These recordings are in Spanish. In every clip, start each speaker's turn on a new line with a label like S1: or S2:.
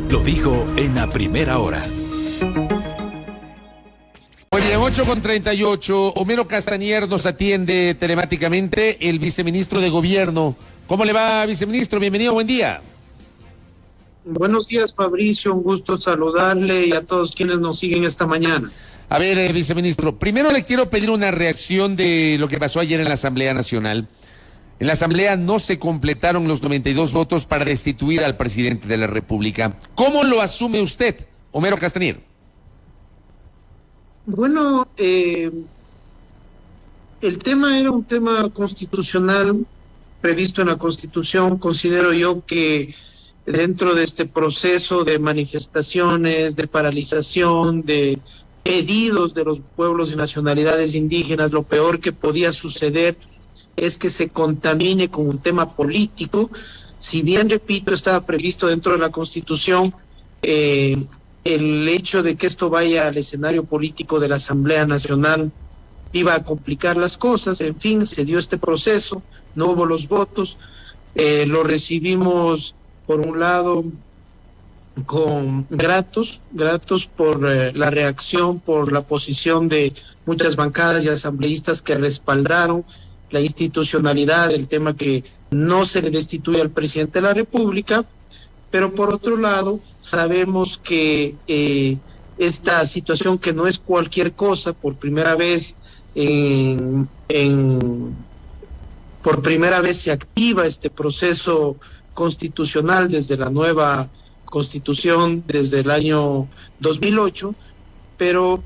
S1: Lo dijo en la primera hora.
S2: Muy bien, 8:38. Homero Castañer nos atiende telemáticamente, el viceministro de Gobierno. ¿Cómo le va, viceministro? Bienvenido, buen día.
S3: Buenos días, Fabricio, un gusto saludarle y a todos quienes nos siguen esta mañana.
S2: A ver, viceministro, primero le quiero pedir una reacción de lo que pasó ayer en la Asamblea Nacional. En la Asamblea no se completaron los 92 votos para destituir al presidente de la República. ¿Cómo lo asume usted, Homero Castañer?
S3: Bueno, el tema era un tema constitucional previsto en la Constitución. Considero yo que dentro de este proceso de manifestaciones, de paralización, de pedidos de los pueblos y nacionalidades indígenas, lo peor que podía suceder es que se contamine con un tema político. Si bien, repito, estaba previsto dentro de la Constitución el hecho de que esto vaya al escenario político de la Asamblea Nacional iba a complicar las cosas. En fin, se dio este proceso, no hubo los votos, lo recibimos por un lado con gratos por la reacción, por la posición de muchas bancadas y asambleístas que respaldaron la institucionalidad, el tema que no se le destituye al presidente de la República, pero por otro lado sabemos que esta situación, que no es cualquier cosa, por primera vez por primera vez se activa este proceso constitucional desde la nueva Constitución, desde el año 2008, pero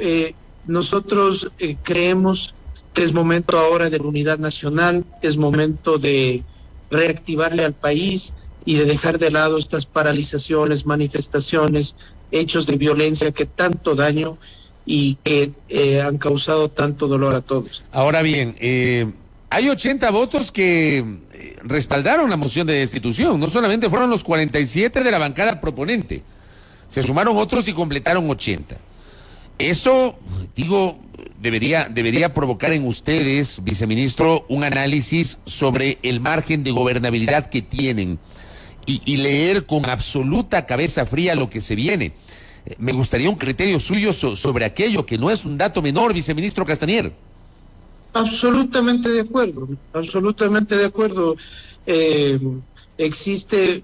S3: nosotros creemos que es momento ahora de la unidad nacional, es momento de reactivarle al país y de dejar de lado estas paralizaciones, manifestaciones, hechos de violencia que tanto daño y que han causado tanto dolor a todos.
S2: Ahora bien, hay 80 votos que respaldaron la moción de destitución. No solamente fueron los 47 de la bancada proponente, se sumaron otros y completaron 80. Eso, digo, debería provocar en ustedes, viceministro, un análisis sobre el margen de gobernabilidad que tienen y leer con absoluta cabeza fría lo que se viene. Me gustaría un criterio suyo sobre aquello, que no es un dato menor, viceministro Castañer.
S3: Absolutamente de acuerdo, absolutamente de acuerdo. Existe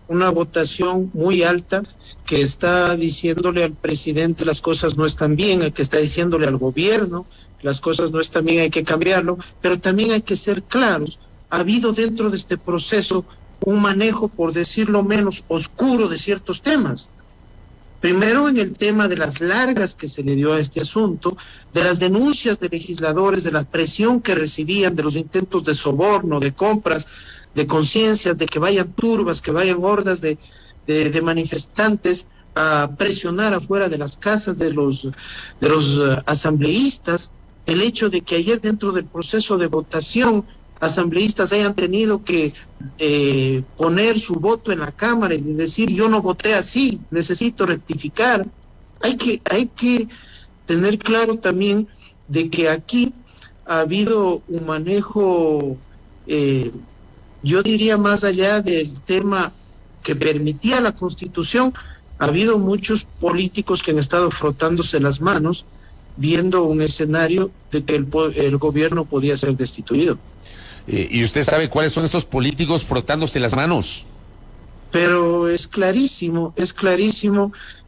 S3: una votación muy alta que está diciéndole al presidente las cosas no están bien, que está diciéndole al gobierno las cosas no están bien, hay que cambiarlo, pero también hay que ser claros. Ha habido dentro de este proceso un manejo, por decirlo menos, oscuro de ciertos temas. Primero, en el tema de las largas que se le dio a este asunto, de las denuncias de legisladores, de la presión que recibían, de los intentos de soborno, de compras, de conciencias, de que vayan turbas, que vayan hordas de manifestantes a presionar afuera de las casas de los asambleístas. El hecho de que ayer, dentro del proceso de votación, asambleístas hayan tenido que poner su voto en la Cámara y decir yo no voté así, necesito rectificar. Hay que tener claro también de que aquí ha habido un manejo, yo diría más allá del tema que permitía la Constitución, ha habido muchos políticos que han estado frotándose las manos viendo un escenario de que el gobierno podía ser destituido.
S2: ¿Y usted sabe cuáles son esos políticos frotándose las manos?
S3: Pero es clarísimo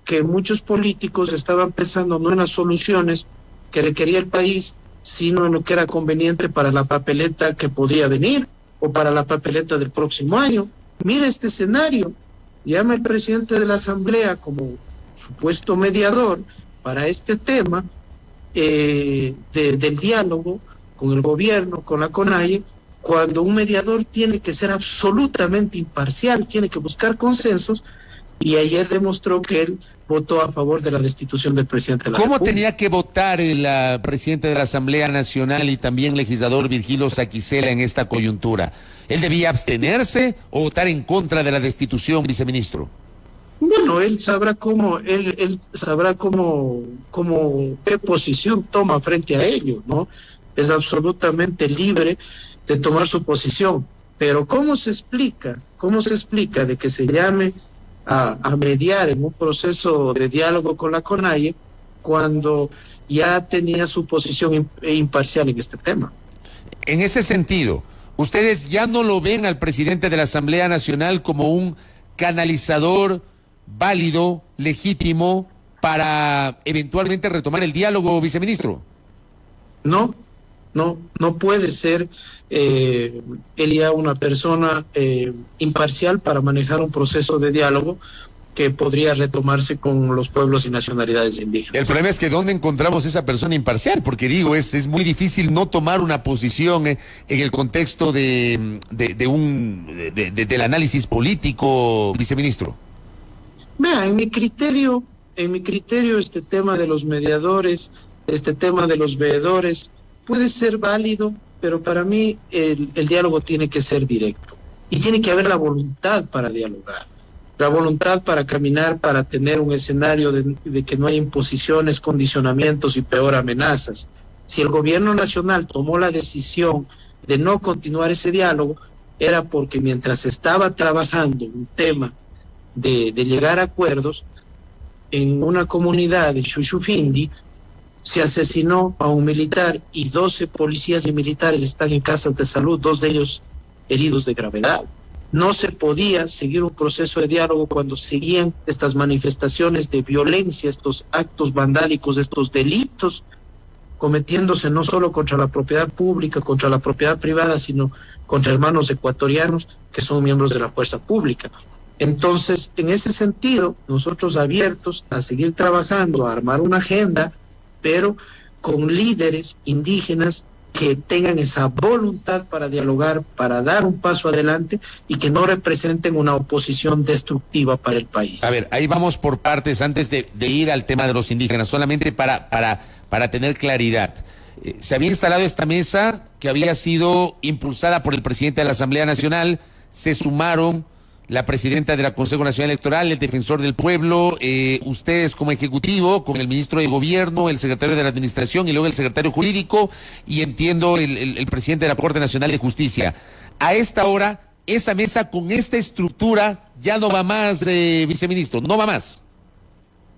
S3: que muchos políticos estaban pensando no en las soluciones que requería el país, sino en lo que era conveniente para la papeleta que podía venir o para la papeleta del próximo año. Mira este escenario, llama el presidente de la Asamblea como supuesto mediador para este tema del diálogo con el gobierno, con la CONAIE, cuando un mediador tiene que ser absolutamente imparcial, tiene que buscar consensos, y ayer demostró que él votó a favor de la destitución del presidente de la República.
S2: ¿Cómo tenía que votar el presidente de la Asamblea Nacional y también legislador Virgilio Saquicela en esta coyuntura? ¿Él debía abstenerse o votar en contra de la destitución, viceministro?
S3: Bueno, él sabrá él sabrá qué posición toma frente a ello, ¿no? Es absolutamente libre de tomar su posición, pero ¿cómo se explica de que se llame a mediar en un proceso de diálogo con la CONAIE cuando ya tenía su posición imparcial en este tema.
S2: En ese sentido, ¿ustedes ya no lo ven al presidente de la Asamblea Nacional como un canalizador válido, legítimo, para eventualmente retomar el diálogo, viceministro?
S3: No puede ser él ya una persona imparcial para manejar un proceso de diálogo que podría retomarse con los pueblos y nacionalidades indígenas.
S2: El problema es que ¿dónde encontramos esa persona imparcial? Porque digo, es muy difícil no tomar una posición en el contexto del análisis político, viceministro.
S3: Vea, en mi criterio este tema de los mediadores, este tema de los veedores puede ser válido, pero para mí el diálogo tiene que ser directo y tiene que haber la voluntad para dialogar. La voluntad para caminar, para tener un escenario de que no hay imposiciones, condicionamientos y peor amenazas. Si el gobierno nacional tomó la decisión de no continuar ese diálogo, era porque mientras estaba trabajando un tema de llegar a acuerdos, en una comunidad de Xuxufindi se asesinó a un militar y 12 policías y militares están en casas de salud, 2 de ellos heridos de gravedad. No se podía seguir un proceso de diálogo cuando seguían estas manifestaciones de violencia, estos actos vandálicos, estos delitos cometiéndose no solo contra la propiedad pública, contra la propiedad privada, sino contra hermanos ecuatorianos que son miembros de la fuerza pública. Entonces, en ese sentido, nosotros abiertos a seguir trabajando, a armar una agenda, pero con líderes indígenas que tengan esa voluntad para dialogar, para dar un paso adelante y que no representen una oposición destructiva para el país.
S2: A ver, ahí vamos por partes antes de ir al tema de los indígenas, solamente para tener claridad. Se había instalado esta mesa que había sido impulsada por el presidente de la Asamblea Nacional, se sumaron la presidenta de la Consejo Nacional Electoral, el defensor del pueblo, ustedes como ejecutivo, con el ministro de Gobierno, el secretario de la Administración y luego el secretario jurídico, y entiendo el presidente de la Corte Nacional de Justicia. A esta hora, esa mesa con esta estructura ya no va más, viceministro, no va más.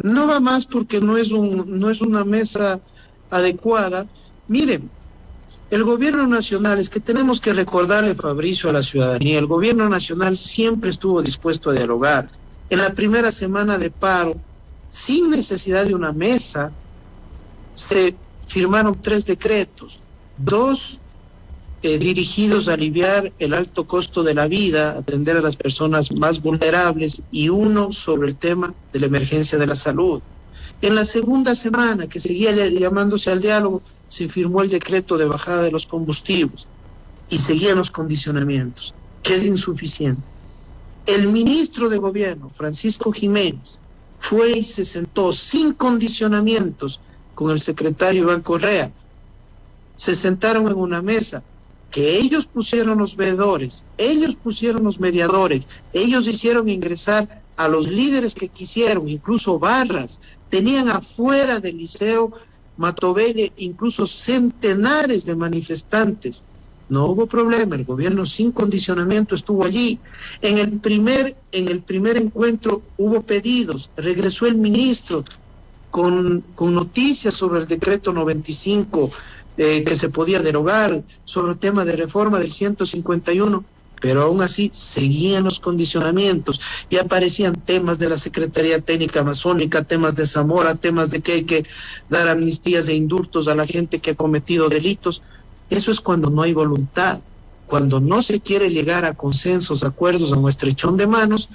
S3: No va más porque no es una mesa adecuada. Miren, el gobierno nacional, es que tenemos que recordarle, Fabricio, a la ciudadanía, el gobierno nacional siempre estuvo dispuesto a dialogar. En la primera semana de paro, sin necesidad de una mesa, se firmaron 3 decretos, 2 dirigidos a aliviar el alto costo de la vida, atender a las personas más vulnerables, y 1 sobre el tema de la emergencia de la salud. En la segunda semana, que seguía llamándose al diálogo, se firmó el decreto de bajada de los combustibles y seguían los condicionamientos, que es insuficiente. El ministro de Gobierno, Francisco Jiménez, fue y se sentó sin condicionamientos con el secretario Iván Correa. Se sentaron en una mesa que ellos pusieron los veedores, ellos pusieron los mediadores, ellos hicieron ingresar a los líderes que quisieron, incluso barras, tenían afuera del Liceo Matobele incluso centenares de manifestantes. No hubo problema, el gobierno sin condicionamiento estuvo allí. En el primer encuentro hubo pedidos, regresó el ministro con noticias sobre el decreto 95 que se podía derogar, sobre el tema de reforma del 151, pero aún así seguían los condicionamientos y aparecían temas de la Secretaría Técnica Amazónica, temas de Zamora, temas de que hay que dar amnistías e indultos a la gente que ha cometido delitos. Eso es cuando no hay voluntad, cuando no se quiere llegar a consensos, acuerdos, a un estrechón de manos,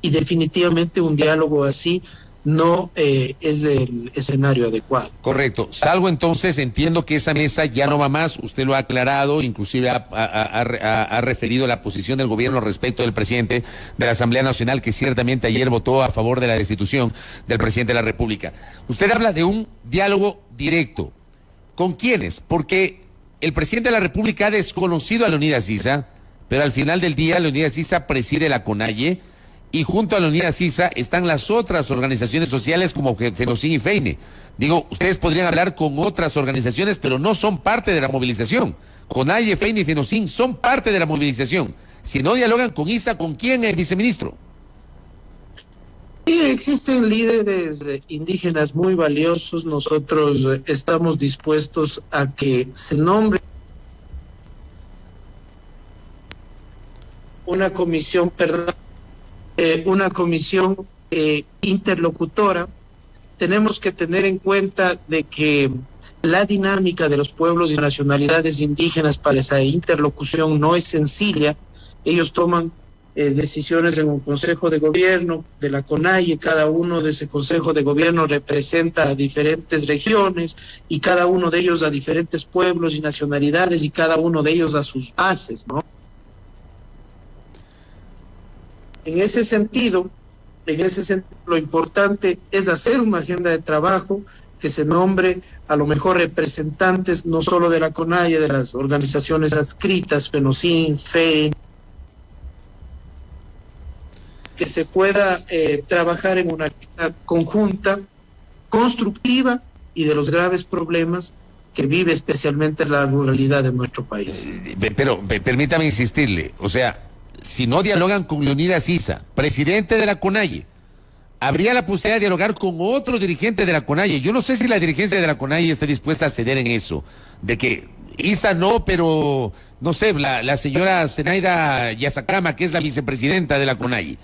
S3: y definitivamente un diálogo así no es el escenario adecuado.
S2: Correcto. Salvo entonces, entiendo que esa mesa ya no va más, usted lo ha aclarado, inclusive ha referido la posición del gobierno respecto del presidente de la Asamblea Nacional, que ciertamente ayer votó a favor de la destitución del presidente de la República. Usted habla de un diálogo directo. ¿Con quiénes? Porque el presidente de la República ha desconocido a Leonidas Issa, pero al final del día Leonidas Issa preside la CONAIE, y junto a Leonidas Issa están las otras organizaciones sociales como FENOCIN y FEINE. Digo, ustedes podrían hablar con otras organizaciones, pero no son parte de la movilización. CONAIE, FEINE y FENOCIN son parte de la movilización. Si no dialogan con Issa, ¿con quién, viceministro?
S3: Mire, existen líderes indígenas muy valiosos. Nosotros estamos dispuestos a que se nombre una comisión, una comisión interlocutora. Tenemos que tener en cuenta de que la dinámica de los pueblos y nacionalidades indígenas para esa interlocución no es sencilla. Ellos toman decisiones en un consejo de gobierno de la CONAIE. Cada uno de ese consejo de gobierno representa a diferentes regiones y cada uno de ellos a diferentes pueblos y nacionalidades y cada uno de ellos a sus bases, ¿no? En ese sentido, lo importante es hacer una agenda de trabajo que se nombre a lo mejor representantes no solo de la CONAIE, de las organizaciones adscritas, FENOCIN, FEN, que se pueda trabajar en una agenda conjunta, constructiva y de los graves problemas que vive especialmente la ruralidad de nuestro país.
S2: Pero permítame insistirle, o sea, si no dialogan con Leonidas Issa, presidente de la CONAIE, habría la posibilidad de dialogar con otro dirigente de la CONAIE. Yo no sé si la dirigencia de la CONAIE está dispuesta a ceder en eso, de que Issa no, pero no sé, la señora Zenaida Yazacama, que es la vicepresidenta de la CONAIE.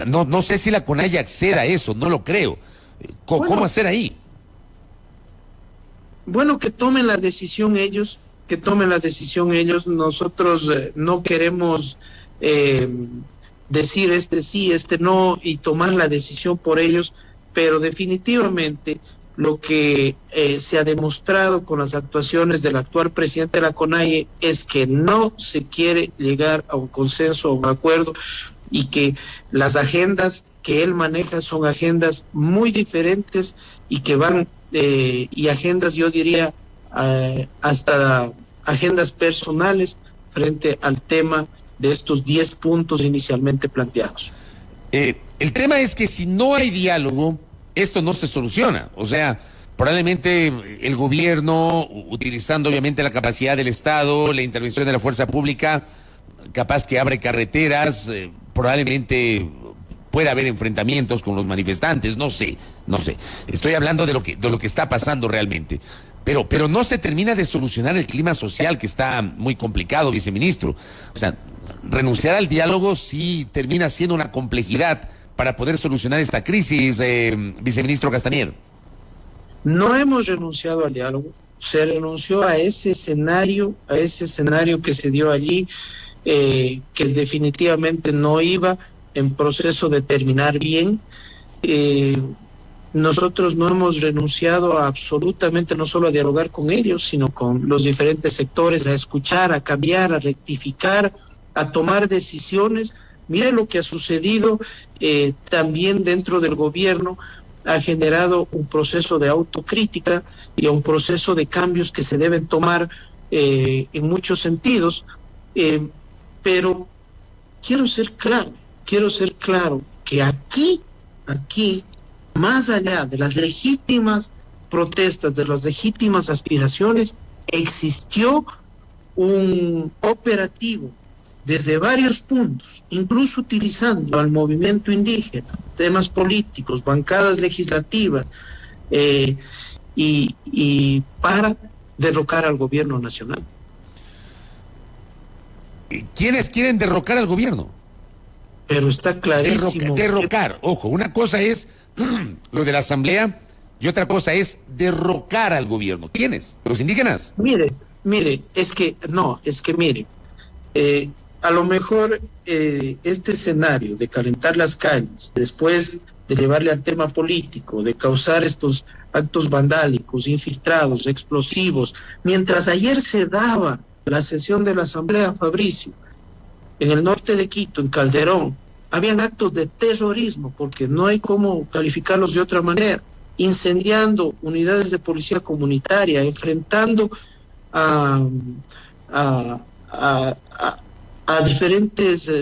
S2: No sé si la CONAIE acceda a eso, no lo creo. ¿Cómo hacer ahí?
S3: Bueno, que tomen la decisión ellos, Nosotros no queremos decir este sí, este no y tomar la decisión por ellos, pero definitivamente lo que se ha demostrado con las actuaciones del actual presidente de la CONAIE es que no se quiere llegar a un consenso o un acuerdo y que las agendas que él maneja son agendas muy diferentes y que van, y agendas, yo diría, hasta agendas personales frente al tema de estos 10 puntos inicialmente planteados.
S2: El tema es que si no hay diálogo, esto no se soluciona. O sea, probablemente el gobierno, utilizando obviamente la capacidad del Estado, la intervención de la fuerza pública, capaz que abre carreteras, probablemente pueda haber enfrentamientos con los manifestantes, no sé. Estoy hablando de lo que está pasando realmente. Pero no se termina de solucionar el clima social, que está muy complicado, viceministro. O sea, renunciar al diálogo sí termina siendo una complejidad para poder solucionar esta crisis, viceministro Castañer.
S3: No hemos renunciado al diálogo, se renunció a ese escenario que se dio allí, que definitivamente no iba en proceso de terminar bien. Nosotros no hemos renunciado absolutamente, no solo a dialogar con ellos, sino con los diferentes sectores, a escuchar, a cambiar, a rectificar, a tomar decisiones. Mire lo que ha sucedido también dentro del gobierno, ha generado un proceso de autocrítica y un proceso de cambios que se deben tomar en muchos sentidos, pero quiero ser claro que aquí, más allá de las legítimas protestas, de las legítimas aspiraciones, existió un operativo desde varios puntos, incluso utilizando al movimiento indígena, temas políticos, bancadas legislativas, y para derrocar al gobierno nacional.
S2: ¿Quiénes quieren derrocar al gobierno?
S3: Pero está clarísimo.
S2: Derrocar, ojo, una cosa es lo de la asamblea y otra cosa es derrocar al gobierno. ¿Quiénes? ¿Los indígenas?
S3: Mire, a lo mejor este escenario de calentar las calles, después de llevarle al tema político, de causar estos actos vandálicos, infiltrados, explosivos, mientras ayer se daba la sesión de la asamblea, Fabricio, en el norte de Quito, en Calderón, habían actos de terrorismo, porque no hay cómo calificarlos de otra manera, incendiando unidades de policía comunitaria, enfrentando a diferentes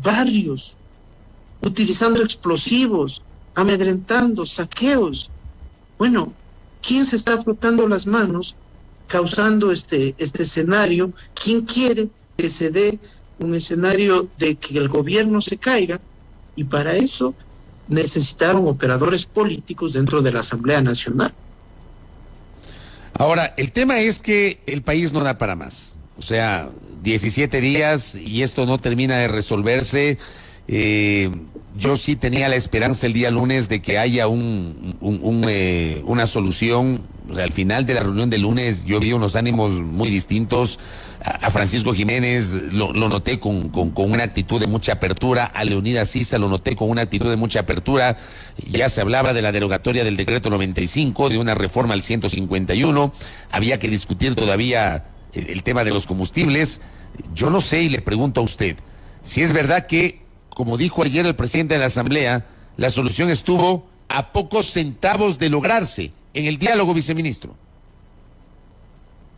S3: barrios, utilizando explosivos, amedrentando, saqueos. Bueno, ¿quién se está frotando las manos causando este escenario? ¿Quién quiere que se dé un escenario de que el gobierno se caiga? Y para eso necesitaron operadores políticos dentro de la Asamblea Nacional.
S2: Ahora, el tema es que el país no da para más. O sea, 17 días y esto no termina de resolverse. Yo sí tenía la esperanza el día lunes de que haya una solución. O sea, al final de la reunión del lunes yo vi unos ánimos muy distintos. A Francisco Jiménez lo noté con una actitud de mucha apertura. A Leonidas Sisa lo noté con una actitud de mucha apertura. Ya se hablaba de la derogatoria del decreto 95, de una reforma al 151. Había que discutir todavía el tema de los combustibles. Yo no sé, y le pregunto a usted, si es verdad que, como dijo ayer el presidente de la Asamblea, la solución estuvo a pocos centavos de lograrse en el diálogo, viceministro.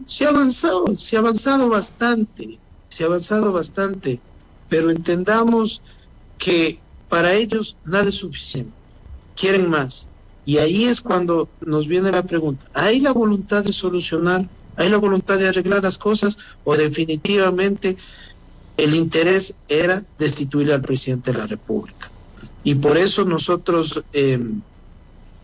S3: Se ha avanzado bastante, pero entendamos que para ellos nada es suficiente, quieren más. Y ahí es cuando nos viene la pregunta, ¿hay la voluntad de solucionar? ¿Hay la voluntad de arreglar las cosas? ¿O definitivamente el interés era destituir al presidente de la República? Y por eso nosotros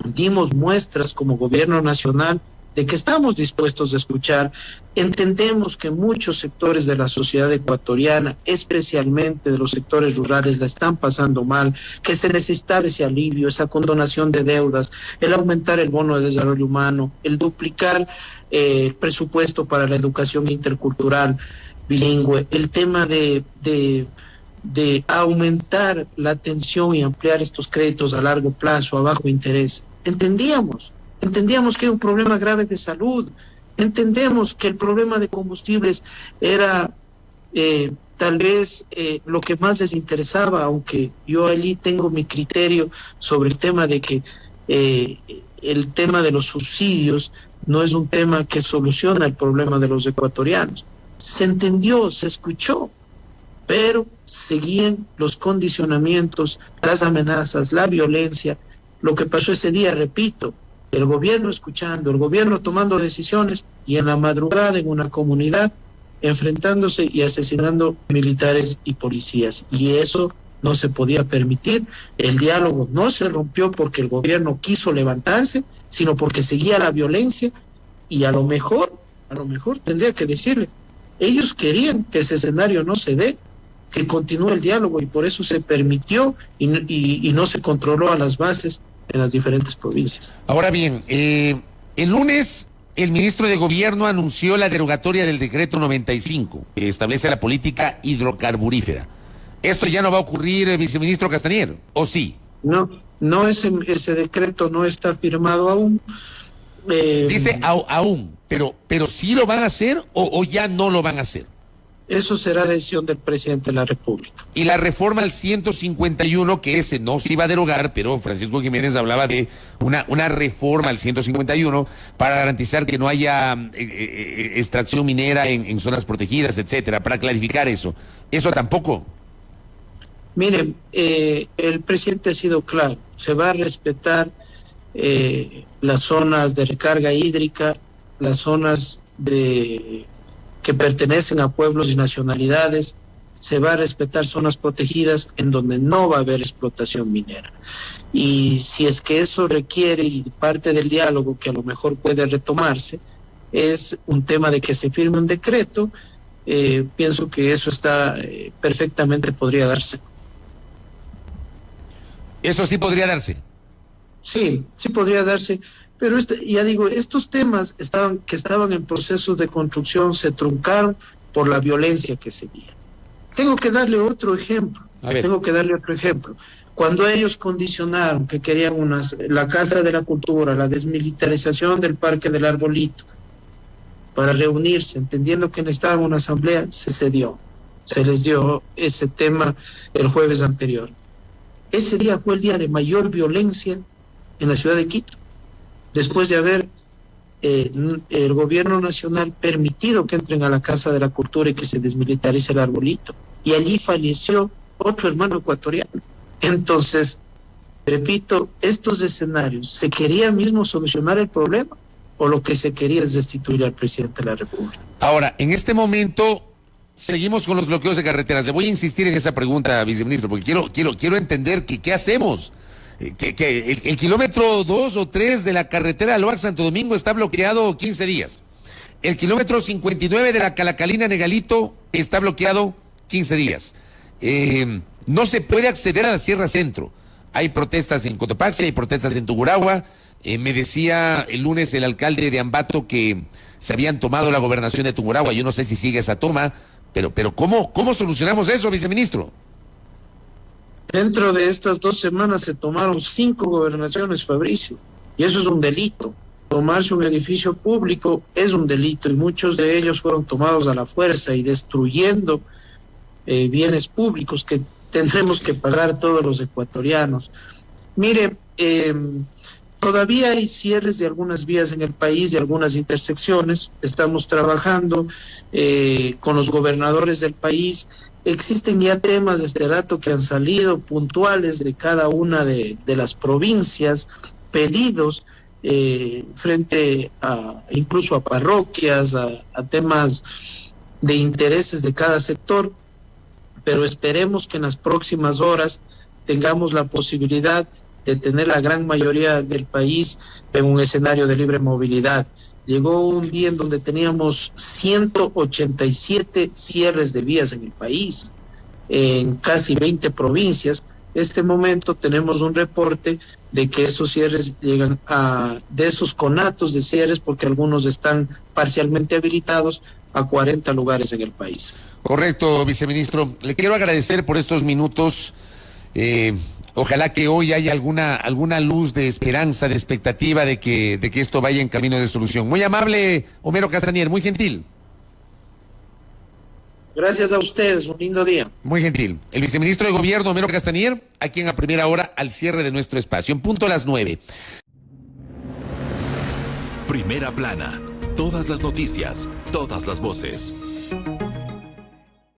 S3: dimos muestras como gobierno nacional de que estamos dispuestos a escuchar. Entendemos que muchos sectores de la sociedad ecuatoriana, especialmente de los sectores rurales, la están pasando mal, que se necesitaba ese alivio, esa condonación de deudas, el aumentar el bono de desarrollo humano, el duplicar el presupuesto para la educación intercultural bilingüe, el tema de aumentar la atención y ampliar estos créditos a largo plazo, a bajo interés. Entendíamos que hay un problema grave de salud, entendemos que el problema de combustibles era tal vez lo que más les interesaba, aunque yo allí tengo mi criterio sobre el tema de que el tema de los subsidios no es un tema que soluciona el problema de los ecuatorianos. Se entendió, se escuchó, pero seguían los condicionamientos, las amenazas, la violencia. Lo que pasó ese día, repito, el gobierno escuchando, el gobierno tomando decisiones y en la madrugada en una comunidad enfrentándose y asesinando militares y policías. Y eso no se podía permitir. El diálogo no se rompió porque el gobierno quiso levantarse, sino porque seguía la violencia y a lo mejor tendría que decirle, ellos querían que ese escenario no se dé, que continúe el diálogo y por eso se permitió y no se controló a las bases en las diferentes provincias.
S2: Ahora bien, el lunes el ministro de Gobierno anunció la derogatoria del decreto 95, que establece la política hidrocarburífera. ¿Esto ya no va a ocurrir, viceministro Castañer, o sí?
S3: No, ese decreto no está firmado aún.
S2: Dice aún, pero ¿sí lo van a hacer o ya no lo van a hacer?
S3: Eso será decisión del presidente de la República.
S2: Y la reforma al 151, que ese no se iba a derogar, pero Francisco Jiménez hablaba de una reforma al 151 para garantizar que no haya extracción minera en zonas protegidas, etcétera, para clarificar eso. ¿Eso tampoco?
S3: Miren, el presidente ha sido claro, se va a respetar las zonas de recarga hídrica, las zonas que pertenecen a pueblos y nacionalidades, se va a respetar zonas protegidas en donde no va a haber explotación minera. Y si es que eso requiere, y parte del diálogo que a lo mejor puede retomarse, es un tema de que se firme un decreto, pienso que eso está perfectamente podría darse.
S2: ¿Eso sí podría darse?
S3: Sí podría darse. Pero ya digo, estos temas que estaban en procesos de construcción se truncaron por la violencia que seguía. Tengo que darle otro ejemplo. Cuando ellos condicionaron que querían la Casa de la Cultura, la desmilitarización del Parque del Arbolito, para reunirse, entendiendo que necesitaban una asamblea, se cedió. Se les dio ese tema el jueves anterior. Ese día fue el día de mayor violencia en la ciudad de Quito, después de haber el gobierno nacional permitido que entren a la Casa de la Cultura y que se desmilitarice el Arbolito. Y allí falleció otro hermano ecuatoriano. Entonces, repito, estos escenarios, ¿se quería mismo solucionar el problema o lo que se quería es destituir al presidente de la República?
S2: Ahora, en este momento seguimos con los bloqueos de carreteras. Le voy a insistir en esa pregunta, viceministro, porque quiero entender qué hacemos. que el kilómetro 2 o 3 de la carretera Loac-Santo Domingo está bloqueado 15 días. El kilómetro 59 de la Calacalina-Negalito está bloqueado 15 días. No se puede acceder a la Sierra Centro. Hay protestas en Cotopaxi, hay protestas en Tungurahua. Me decía el lunes el alcalde de Ambato que se habían tomado la gobernación de Tungurahua. Yo no sé si sigue esa toma, pero ¿cómo solucionamos eso, viceministro?
S3: Dentro de estas 2 semanas se tomaron 5 gobernaciones, Fabricio, y eso es un delito. Tomarse un edificio público es un delito y muchos de ellos fueron tomados a la fuerza y destruyendo bienes públicos que tendremos que pagar todos los ecuatorianos. Mire, todavía hay cierres de algunas vías en el país, de algunas intersecciones. Estamos trabajando con los gobernadores del país. Existen ya temas de este rato que han salido puntuales de cada una de las provincias, pedidos frente a incluso a parroquias, a temas de intereses de cada sector, pero esperemos que en las próximas horas tengamos la posibilidad de tener la gran mayoría del país en un escenario de libre movilidad. Llegó un día en donde teníamos 187 cierres de vías en el país, en casi 20 provincias. Este momento tenemos un reporte de que esos cierres llegan de esos conatos de cierres, porque algunos están parcialmente habilitados, a 40 lugares en el país.
S2: Correcto, viceministro. Le quiero agradecer por estos minutos. Ojalá que hoy haya alguna luz de esperanza, de expectativa de que esto vaya en camino de solución. Muy amable, Homero Castañer, muy gentil.
S3: Gracias a ustedes, un lindo día.
S2: Muy gentil. El viceministro de Gobierno, Homero Castañer, aquí en A Primera Hora, al cierre de nuestro espacio, en punto a las 9.
S1: Primera Plana, todas las noticias, todas las voces.